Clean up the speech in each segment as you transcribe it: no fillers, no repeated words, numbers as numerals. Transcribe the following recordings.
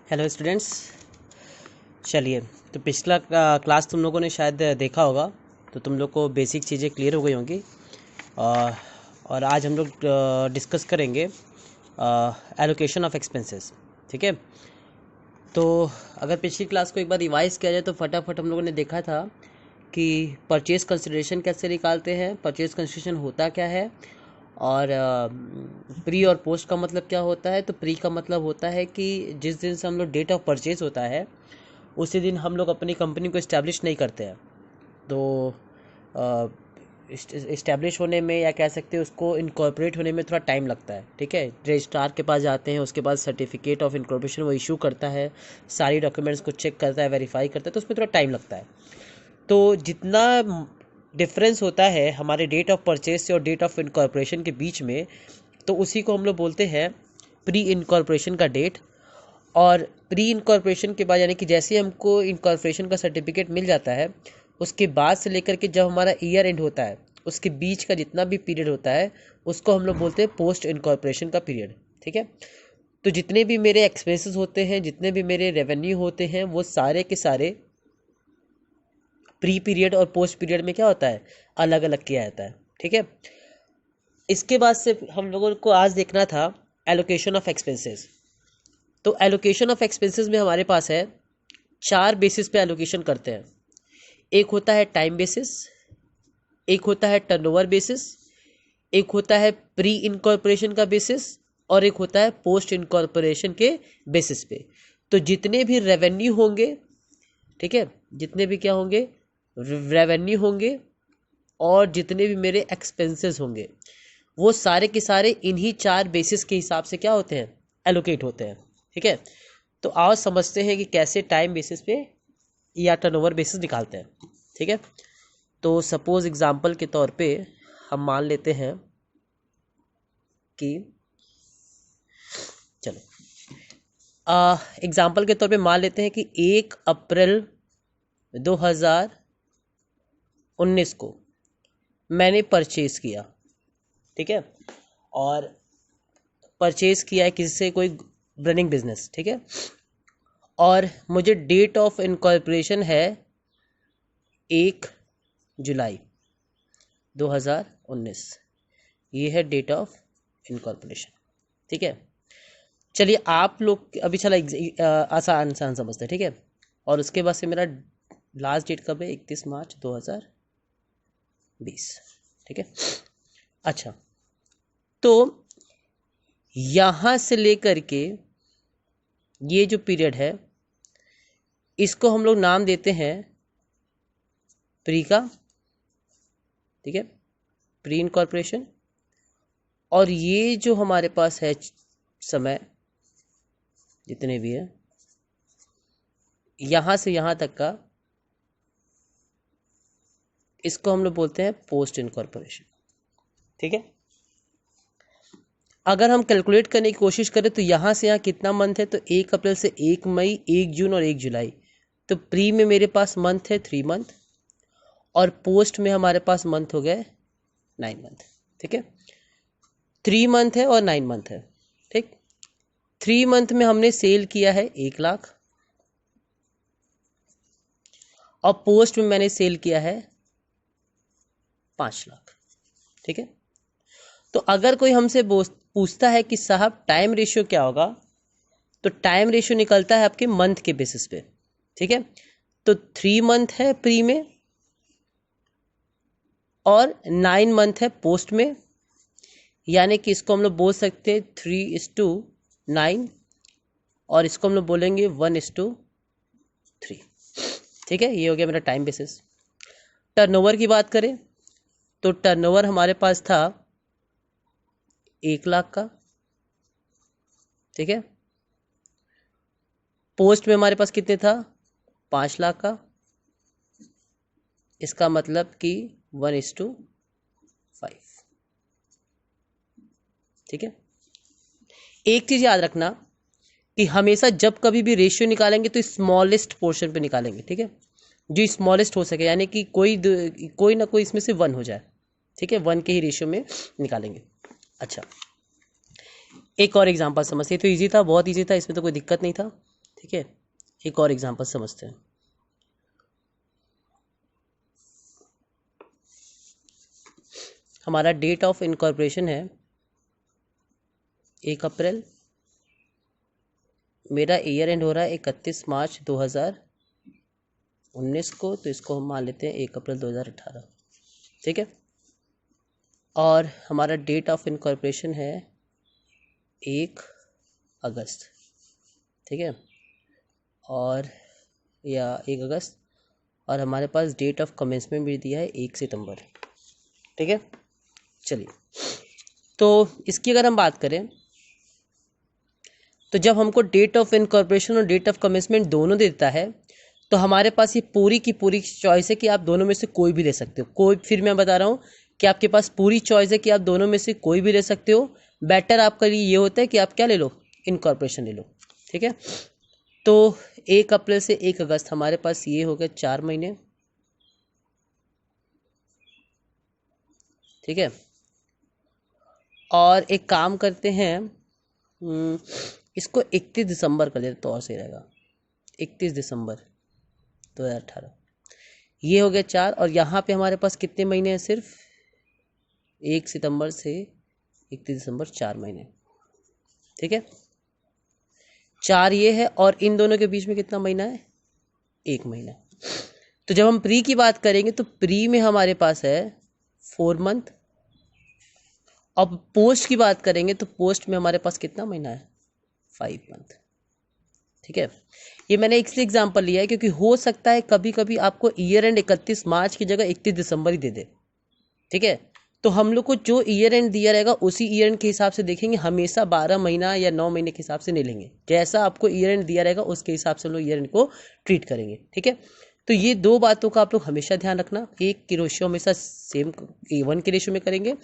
Hello students. चलिए, तो पिछला क्लास तुम लोगों ने शायद देखा होगा, तो तुम लोग को बेसिक चीज़ें क्लियर हो गई होंगी। और आज हम लोग डिस्कस करेंगे एलोकेशन ऑफ एक्सपेंसेस। ठीक है, तो अगर पिछली क्लास को एक बार रिवाइज किया जाए तो फटाफट हम लोगों ने देखा था कि परचेज कंसिडरेशन कैसे निकालते हैं, परचेज कंसिडरेशन होता क्या है, और प्री और पोस्ट का मतलब क्या होता है। तो प्री का मतलब होता है कि जिस दिन से हम लोग डेट ऑफ परचेज होता है उसी दिन हम लोग अपनी कंपनी को इस्टेब्लिश नहीं करते हैं। तो इस्टेब्लिश होने में, या कह सकते हैं उसको इनकॉर्पोरेट होने में थोड़ा टाइम लगता है। ठीक है, रजिस्ट्रार के पास जाते हैं, उसके बाद सर्टिफिकेट ऑफ इनकॉर्पोरेशन वो इशू करता है, सारी डॉक्यूमेंट्स को चेक करता है, वेरीफाई करता है, तो उसमें थोड़ा टाइम लगता है। तो जितना डिफरेंस होता है हमारे डेट ऑफ परचेज से और डेट ऑफ इनकॉर्पोरेशन के बीच में, तो उसी को हम लोग बोलते हैं प्री इनकॉर्पोरेशन का डेट। और प्री इनकॉर्पोरेशन के बाद, यानी कि जैसे हमको इनकॉर्पोरेशन का सर्टिफिकेट मिल जाता है, उसके बाद से लेकर के जब हमारा ईयर एंड होता है उसके बीच का जितना भी पीरियड होता है उसको हम लोग बोलते हैं पोस्ट इनकॉर्पोरेशन का पीरियड। ठीक है, तो जितने भी मेरे एक्सपेंसेस होते हैं, जितने भी मेरे रेवेन्यू होते हैं, वो सारे के सारे प्री पीरियड और पोस्ट पीरियड में क्या होता है, अलग अलग किया जाता है। ठीक है, इसके बाद से हम लोगों को आज देखना था एलोकेशन ऑफ एक्सपेंसेस। तो एलोकेशन ऑफ एक्सपेंसेस में हमारे पास है 4 बेसिस पे एलोकेशन करते हैं। एक होता है टाइम बेसिस, एक होता है टर्नओवर बेसिस, एक होता है प्री इनकॉर्पोरेशन का बेसिस, और एक होता है पोस्ट इनकॉर्पोरेशन के बेसिस पे। तो जितने भी रेवेन्यू होंगे, ठीक है, जितने भी क्या होंगे, रेवेन्यू होंगे, और जितने भी मेरे एक्सपेंसेस होंगे, वो सारे के सारे इन्हीं 4 बेसिस के हिसाब से क्या होते हैं, एलोकेट होते हैं। ठीक है, तो आओ समझते हैं कि कैसे टाइम बेसिस पे या टर्नओवर बेसिस निकालते हैं। ठीक है, तो सपोज एग्जांपल के तौर पे हम मान लेते हैं कि, चलो एग्जांपल के तौर पे मान लेते हैं कि 1 अप्रैल 2019 को मैंने परचेज किया। ठीक है, और परचेज किया है किसी से, कोई रनिंग बिजनेस। ठीक है, और मुझे डेट ऑफ इनकॉर्पोरेशन है 1 जुलाई 2019, ये है डेट ऑफ इनकॉर्पोरेशन। ठीक है, चलिए आप लोग अभी चला आसान आसान समझते हैं। ठीक है, और उसके बाद से मेरा लास्ट डेट कब है, 31 मार्च 2020। ठीक है, अच्छा, तो यहाँ से लेकर के ये जो पीरियड है इसको हम लोग नाम देते हैं प्री का। ठीक है, प्री इनकॉर्पोरेशन। और ये जो हमारे पास है समय, जितने भी है यहाँ से यहाँ तक का, इसको हम लोग बोलते हैं पोस्ट इनकॉर्पोरेशन। ठीक है, अगर हम कैलकुलेट करने की कोशिश करें तो यहाँ से यहाँ कितना मंथ है, तो 1 अप्रैल से 1 मई, 1 जून और 1 जुलाई। तो प्री में मेरे पास मंथ है 3 मंथ, और पोस्ट में हमारे पास मंथ हो गए 9 मंथ। ठीक है, 3 मंथ है और 9 मंथ है। ठीक, 3 मंथ में हमने सेल किया है 1 लाख, और पोस्ट में मैंने सेल किया है 5 लाख। ठीक है, तो अगर कोई हमसे पूछता है कि साहब टाइम रेशियो क्या होगा, तो टाइम रेशियो निकलता है आपके मंथ के बेसिस पे। ठीक है, तो 3 मंथ है प्री में और 9 मंथ है पोस्ट में, यानी कि इसको हम लोग बोल सकते हैं 3:9, और इसको हम लोग बोलेंगे 1:3। ठीक है, ये हो गया मेरा टाइम बेसिस। टर्नओवर की बात करें तो टर्नओवर हमारे पास था 1 लाख का। ठीक है, पोस्ट में हमारे पास कितने था, 5 लाख का। इसका मतलब कि 1:5। ठीक है, एक चीज याद रखना कि हमेशा जब कभी भी रेशियो निकालेंगे तो स्मॉलेस्ट पोर्शन पे निकालेंगे। ठीक है, जो स्मॉलेस्ट हो सके, यानी कि कोई ना कोई इसमें से 1 हो जाए। ठीक है, 1 के ही रेशियो में निकालेंगे। अच्छा, एक और एग्जांपल समझिए, तो इजी था, बहुत इजी था, इसमें तो कोई दिक्कत नहीं था। ठीक है, एक और एग्जांपल समझते हैं। हमारा डेट ऑफ इनकॉर्पोरेशन है 1 अप्रैल, मेरा ईयर एंड हो रहा है 31 मार्च 2019 को, तो इसको हम मान लेते हैं 1 अप्रैल 2018, ठीक है। और हमारा डेट ऑफ इनकॉर्पोरेशन है 1 अगस्त, ठीक है, और या 1 अगस्त, और हमारे पास डेट ऑफ कमेंसमेंट भी दिया है 1 सितंबर, ठीक है। चलिए, तो इसकी अगर हम बात करें तो जब हमको डेट ऑफ इनकॉर्पोरेशन और डेट ऑफ कमेंसमेंट दोनों देता है तो हमारे पास ये पूरी की पूरी चॉइस है कि आप दोनों में से कोई भी ले सकते हो। कोई, फिर मैं बता रहा हूँ कि आपके पास पूरी चॉइस है कि आप दोनों में से कोई भी ले सकते हो। बेटर आपका लिए ये होता है कि आप क्या ले लो, इनकॉर्पोरेशन ले लो, ठीक है। तो 1 अप्रैल से 1 अगस्त हमारे पास ये हो गया 4 महीने, ठीक है। और एक काम करते हैं, इसको 31 दिसंबर कर देते तो और सही रहेगा, 31 दिसंबर 2018, ये हो गया 4। और यहाँ पे हमारे पास कितने महीने हैं, सिर्फ 1 सितंबर से 31 दिसंबर 4 महीने, ठीक है। 4 ये है और इन दोनों के बीच में कितना महीना है, 1 महीना। तो जब हम प्री की बात करेंगे तो प्री में हमारे पास है 4 मंथ, अब पोस्ट की बात करेंगे तो पोस्ट में हमारे पास कितना महीना है, 5 मंथ, ठीक है। ये मैंने इसलिए एग्जांपल लिया है क्योंकि हो सकता है कभी कभी आपको ईयर एंड 31 मार्च की जगह 31 दिसंबर ही दे दे, ठीक है। तो हम लोग को जो ईयर एंड दिया रहेगा उसी ईयर एंड के हिसाब से देखेंगे, हमेशा 12 महीना या 9 महीने के हिसाब से नहीं लेंगे। जैसा आपको ईयर एंड दिया रहेगा उसके हिसाब से हम लोग ईयर एंड को ट्रीट करेंगे, ठीक है। तो ये 2 बातों का आप लोग हमेशा ध्यान रखना, एक की रेशियो हमेशा सेम 1 के रेशियो में करेंगे,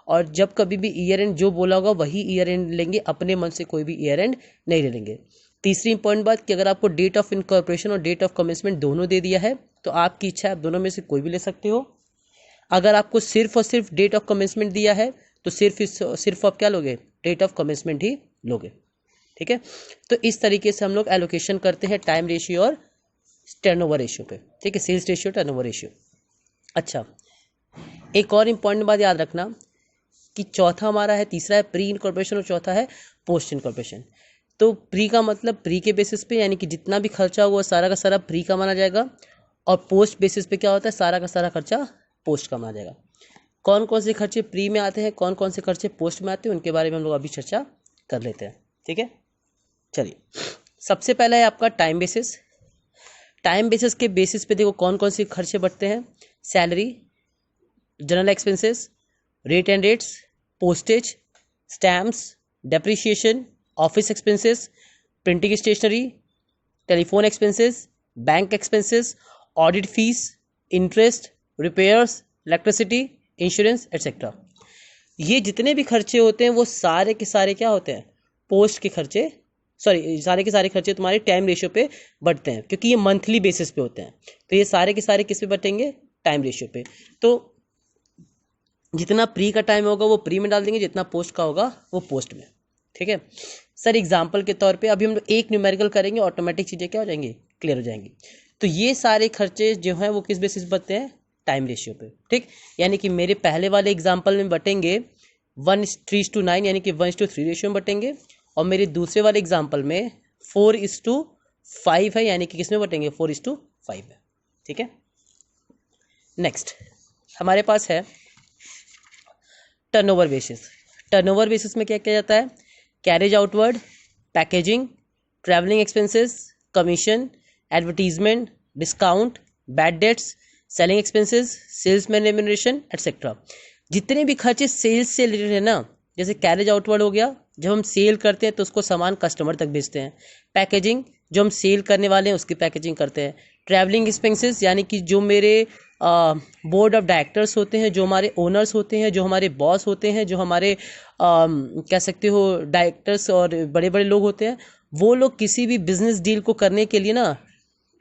और जब कभी भी ईयर एंड जो बोला होगा वही ईयर एंड लेंगे, अपने मन से कोई भी ईयर एंड नहीं ले लेंगे। तीसरी इंपॉर्टेंट बात कि अगर आपको डेट ऑफ इनकॉर्पोरेशन और डेट ऑफ कमेंसमेंट दोनों दे दिया है तो आपकी इच्छा है, आप दोनों में से कोई भी ले सकते हो। अगर आपको सिर्फ और सिर्फ डेट ऑफ कमेंसमेंट दिया है तो सिर्फ आप क्या लोगे, डेट ऑफ कमेंसमेंट ही लोगे, ठीक है। तो इस तरीके से हम लोग एलोकेशन करते हैं टाइम रेशियो और टर्नओवर रेशियो पे, ठीक है, सेल्स रेशियो टर्नओवर रेशियो। अच्छा, एक और इम्पॉर्टेंट बात याद रखना कि चौथा हमारा है, तीसरा है प्री इनकॉर्पोरेशन और चौथा है पोस्ट इनकॉर्पोरेशन। तो प्री का मतलब प्री के बेसिस पे, यानी कि जितना भी खर्चा हुआ सारा का सारा प्री का माना जाएगा, और पोस्ट बेसिस पे क्या होता है, सारा का सारा खर्चा पोस्ट का माना जाएगा। कौन कौन से खर्चे प्री में आते हैं, कौन कौन से खर्चे पोस्ट में आते हैं, उनके बारे में हम लोग अभी चर्चा कर लेते हैं, ठीक है। चलिए, सबसे पहला है आपका टाइम बेसिस। टाइम बेसिस के बेसिस पे देखो कौन कौन से खर्चे बढ़ते हैं, salary, general expenses, rate and rates, postage, stamps, depreciation, office expenses, printing stationery, telephone expenses, bank expenses, audit fees, interest, repairs, electricity, insurance etcetera. ये जितने भी खर्चे होते हैं वो सारे के सारे क्या होते हैं, पोस्ट के खर्चे, सारे के सारे खर्चे तुम्हारे टाइम रेशियो पे बढ़ते हैं, क्योंकि ये मंथली बेसिस पे होते हैं। तो ये सारे के सारे किस पे बटेंगे, टाइम रेशियो पे। तो जितना प्री का टाइम होगा वो प्री में डाल देंगे, जितना पोस्ट का होगा वो पोस्ट में, ठीक है। सर एग्जाम्पल के तौर पे अभी हम लोग एक न्यूमेरिकल करेंगे, ऑटोमेटिक चीज़ें क्या हो जाएंगी, क्लियर हो जाएंगी। तो ये सारे खर्चे जो हैं वो किस बेसिस बनते हैं, टाइम रेशियो पे, ठीक। यानी कि मेरे पहले वाले एग्जाम्पल में बटेंगे 1:3:9, यानी कि 1:3 रेशियो में बटेंगे, और मेरे दूसरे वाले एग्जाम्पल में 4:5 है, यानी कि किस में बटेंगे, 4:5 है, ठीक है। नेक्स्ट हमारे पास है टर्नओवर बेसिस। टर्नओवर बेसिस में क्या किया जाता है, carriage outward, packaging, travelling expenses, commission, advertisement, discount, bad debts, selling expenses, salesman remuneration etcetera. जितने भी खर्चे सेल्स से रिलेटेड है ना, जैसे कैरेज आउटवर्ड हो गया, जब हम सेल करते हैं तो उसको सामान कस्टमर तक भेजते हैं। पैकेजिंग, जो हम सेल करने वाले हैं उसकी पैकेजिंग करते हैं। ट्रैवलिंग एक्सपेंसेस, यानी कि जो मेरे बोर्ड ऑफ डायरेक्टर्स होते हैं, जो हमारे ओनर्स होते हैं, जो हमारे बॉस होते हैं, जो हमारे कह सकते हो डायरेक्टर्स और बड़े बड़े लोग होते हैं, वो लोग किसी भी बिजनेस डील को करने के लिए ना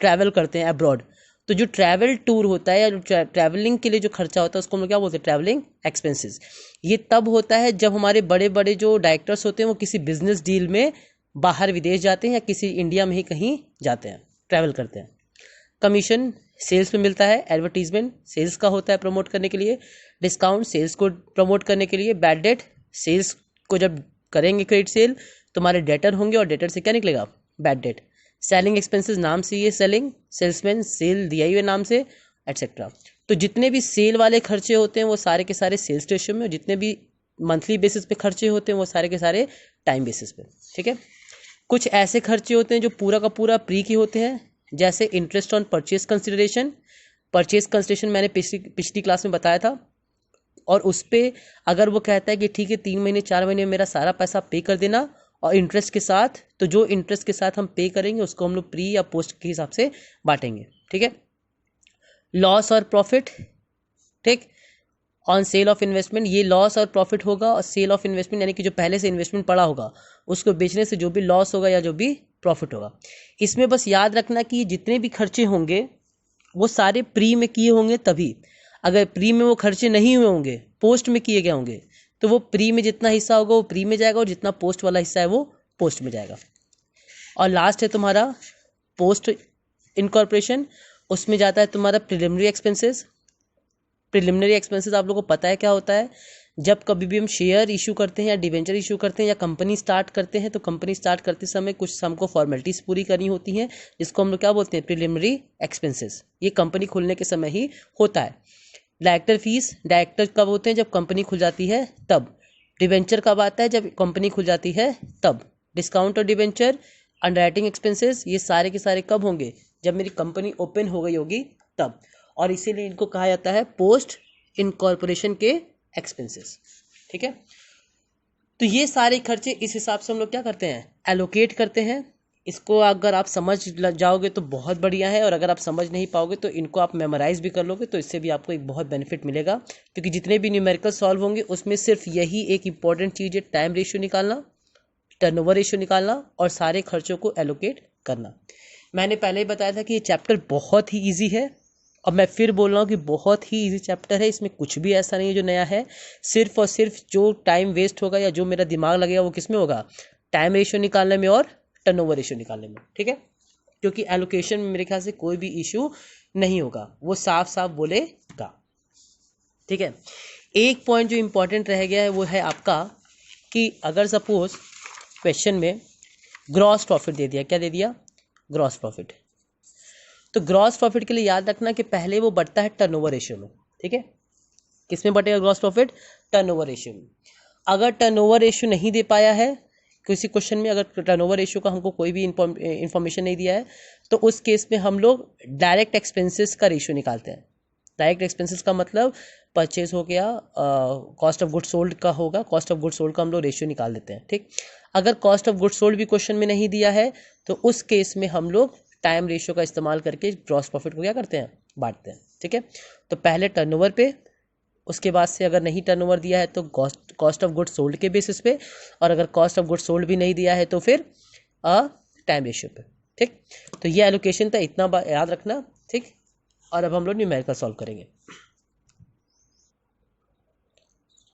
ट्रैवल करते हैं अब्रॉड। तो जो ट्रैवल टूर होता है या जो ट्रैवलिंग के लिए जो खर्चा होता है उसको हम लोग क्या बोलते हैं, ट्रैवलिंग एक्सपेंसेस। ये तब होता है जब हमारे बड़े बड़े जो डायरेक्टर्स होते हैं वो किसी बिजनेस डील में बाहर विदेश जाते हैं या किसी इंडिया में ही कहीं जाते हैं, ट्रैवल करते हैं। कमीशन सेल्स में मिलता है, एडवर्टीजमेंट सेल्स का होता है प्रमोट करने के लिए, डिस्काउंट सेल्स को प्रमोट करने के लिए, बैड डेट सेल्स को जब करेंगे क्रेडिट सेल तुम्हारे डेटर होंगे और डेटर से क्या निकलेगा, बैड डेट। सेलिंग एक्सपेंसेस नाम से ये सेलिंग, सेल्समैन सेल दिया ही है नाम से, एटसेट्रा। तो जितने भी सेल वाले खर्चे होते हैं वो सारे के सारे सेल्स रेशियो में, और जितने भी मंथली बेसिस पे खर्चे होते हैं वो सारे के सारे टाइम बेसिस पे, ठीक है। कुछ ऐसे खर्चे होते हैं जो पूरा का पूरा प्री के होते हैं, जैसे interest on purchase consideration. Purchase consideration मैंने पिछली क्लास में बताया था, और उस पर अगर वो कहता है कि ठीक है 3 महीने 4 महीने में मेरा सारा पैसा पे कर देना और इंटरेस्ट के साथ, तो जो इंटरेस्ट के साथ हम पे करेंगे उसको हम लोग प्री या पोस्ट के हिसाब से बांटेंगे, ठीक है। लॉस और प्रॉफिट, ठीक, ऑन सेल ऑफ इन्वेस्टमेंट, ये लॉस और प्रॉफिट होगा, और सेल ऑफ इन्वेस्टमेंट यानी कि जो पहले से इन्वेस्टमेंट पड़ा होगा उसको बेचने से जो भी लॉस होगा या जो भी प्रॉफिट होगा। इसमें बस याद रखना कि जितने भी खर्चे होंगे वो सारे प्री में किए होंगे तभी, अगर प्री में वो खर्चे नहीं हुए होंगे, पोस्ट में किए गए होंगे, तो वो प्री में जितना हिस्सा होगा वो प्री में जाएगा, और जितना पोस्ट वाला हिस्सा है वो पोस्ट में जाएगा। और लास्ट है तुम्हारा पोस्ट इनकॉर्पोरेशन, उसमें जाता है तुम्हारा प्रिलिमिनरी एक्सपेंसेस। प्रिलिमिनरी एक्सपेंसेस आप लोगों को पता है क्या होता है, जब कभी भी हम शेयर इशू करते हैं या डिवेंचर इशू करते हैं या कंपनी स्टार्ट करते हैं, तो कंपनी स्टार्ट करते समय कुछ हमको फॉर्मेलिटीज़ पूरी करनी होती हैं, जिसको हम लोग क्या बोलते हैं, प्रिलिमिनरी एक्सपेंसेस। ये कंपनी खुलने के समय ही होता है। डायरेक्टर फीस, डायरेक्टर कब होते हैं, जब कंपनी खुल जाती है तब। डिवेंचर कब आता है, जब कंपनी खुल जाती है तब। डिस्काउंट और डिवेंचर, अंडरराइटिंग एक्सपेंसेस, ये सारे के सारे कब होंगे, जब मेरी कंपनी ओपन हो गई होगी तब। और इसीलिए इनको कहा जाता है पोस्ट इनकॉर्पोरेशन के एक्सपेंसेस, ठीक है। तो ये सारे खर्चे इस हिसाब से हम लोग क्या करते हैं, एलोकेट करते हैं। इसको अगर आप समझ जाओगे तो बहुत बढ़िया है, और अगर आप समझ नहीं पाओगे तो इनको आप मेमोराइज भी कर लोगे, तो इससे भी आपको एक बहुत बेनिफिट मिलेगा। क्योंकि जितने भी न्यूमेरिकल सॉल्व होंगे उसमें सिर्फ यही एक इंपॉर्टेंट चीज़ है, टाइम रेशियो निकालना, टर्नओवर रेशियो निकालना और सारे खर्चों को एलोकेट करना। मैंने पहले ही बताया था कि ये चैप्टर बहुत ही ईजी है, अब मैं फिर बोल रहा हूँ कि बहुत ही इजी चैप्टर है। इसमें कुछ भी ऐसा नहीं है जो नया है, सिर्फ और सिर्फ जो टाइम वेस्ट होगा या जो मेरा दिमाग लगेगा वो किस में होगा, टाइम रेशियो निकालने में और टर्नओवर रेशियो निकालने में, ठीक है। क्योंकि एलोकेशन में मेरे ख्याल से कोई भी इशू नहीं होगा, वो साफ साफ बोलेगा, ठीक है। एक पॉइंट जो इंपॉर्टेंट रह गया है वो है आपका कि अगर सपोज क्वेश्चन में ग्रॉस प्रॉफिट दे दिया, क्या दे दिया, ग्रॉस प्रॉफिट, तो ग्रॉस प्रॉफिट के लिए याद रखना कि पहले वो बढ़ता है टर्नओवर रेशियो में, ठीक है। किस में बढ़ेगा ग्रॉस प्रॉफिट, टर्नओवर रेशियो में। अगर टर्नओवर रेशियो नहीं दे पाया है किसी क्वेश्चन में, अगर टर्नओवर रेशियो का हमको कोई भी इंफॉर्मेशन नहीं दिया है, तो उस केस में हम लोग डायरेक्ट एक्सपेंसेस का रेशियो निकालते हैं। डायरेक्ट एक्सपेंसेस का मतलब परचेज हो गया, कॉस्ट ऑफ गुड सोल्ड का होगा, कॉस्ट ऑफ गुड सोल्ड का हम लोग रेशियो निकाल देते हैं, ठीक। अगर कॉस्ट ऑफ गुड सोल्ड भी क्वेश्चन में नहीं दिया है तो उस केस में हम लोग टाइम रेशियो का इस्तेमाल करके ग्रॉस प्रॉफिट को क्या करते हैं, बांटते हैं, ठीक है। तो पहले टर्नओवर पे, उसके बाद से अगर नहीं टर्नओवर दिया है तो कॉस्ट ऑफ गुड सोल्ड के बेसिस पे, और अगर कॉस्ट ऑफ गुड सोल्ड भी नहीं दिया है तो फिर टाइम रेशियो पे, ठीक। तो ये एलोकेशन था, इतना याद रखना, ठीक। और अब हम लोग न्यूमेरिकल सॉल्व करेंगे।